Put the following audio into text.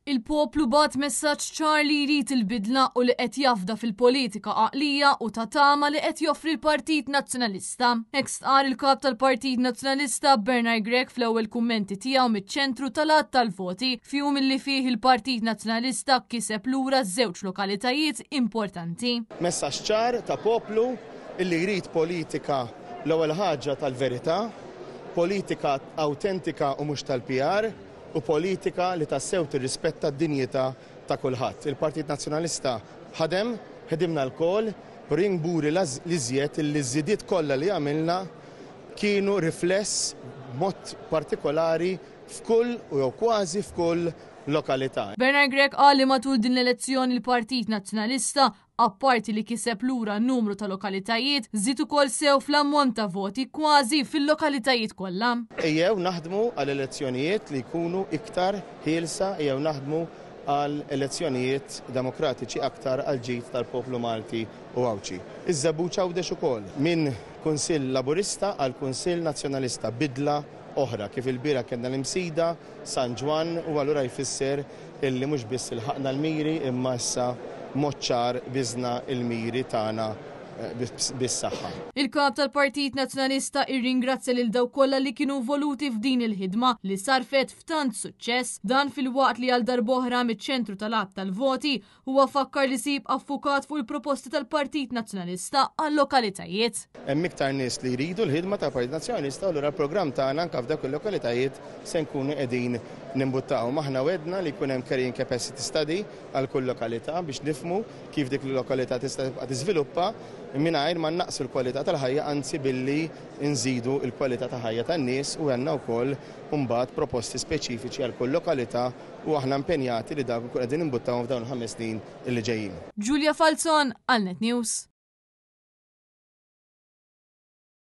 Il-poplu bat messaġġ ċar li jrid il-bidla u li qed jafda fil-politika għaqlija u ta' tama li qed joffri l-Partit Nazzjonalista. Hekk stqar il-kap tal-Partit Nazzjonalista Bernard Grech fl-ewwel kummenti tiegħu miċ-ċentru tal-att tal-voti fjum illi fih il-Partit Nazzjonalista kiseb lura żewġ lokalitajiet importanti. Messaġġ ċar ta' poplu illi jrid politika l-ewwel ħaġa tal-verità, politika awtentika u mhux tal-PR, u politika li tassew tirrispetta d-dinjità ta' kulħadd. Il-Partit Nazzjonalista ħedimna l-kol, ringburi l-iżjed il-żidiet kollha li għamilna kienu rifless mod partikolari f'kull u jew kważi f'kull lokalità. Bernard Grech qal li matul din l-elezzjoni l-Partit Nazzjonalista apparti li kiseb lura n-numru ta' lokalitajiet, żied ukoll sew fl-ammont ta' voti kważi fil-lokalitajiet kollha. Ejjew naħdmu għal elezzjonijiet li jkunu iktar ħielsa, ejjew naħdmu għal elezzjonijiet demokratiċi aktar għal ġid tal-poplu Malti u Awċi. Iż-żebbuċ għawdex ukoll minn Kunsill Laburista għal Kunsill Nazzjonalista bidla oħra kif il-bira kellna l-imsida San Ġwan u allura jfisser illi mhux biss ilħaqna l-miri imma issa mod ċar biżna l-miri tagħna bis-saħħa. Il-kap tal-Partit Nazzjonalista irringrazzja lil dawk kollha li kienu voluti f'din il-ħidma li sarfet f'tant suċċess dan fil-waqt li għal darb'oħra miċ-ċentru tal-att tal-voti huwa fakkar li sib affukat fuq il-proposti tal-Partit Nazzjonalista għal-lokalitajiet. Hemm iktar nies li jridu l-ħidma tal-Partit Nazzjonalista u allura l-programm tagħna anke f'dak il-lokalitajiet se nkunu qegħdin nimbuttaw. Maħna wedna li jkun hemm carrying capacity study għal kull lokalità biex nifhmu kif dik il-lokalità tista' tibqa' tiżviluppa mingħajr ma naqsu l-kwalità tal-ħajja anzi billi nżidu l-kwalità ta' ħajja tan-nies u għandna wkoll mbagħad proposti speċifiċi għal kull lokalità u aħna impenjati li dak ukoll qegħdin nimbuttaw f'dawn il-5 snin li ġejjin. Giulia Falzon għal Net News.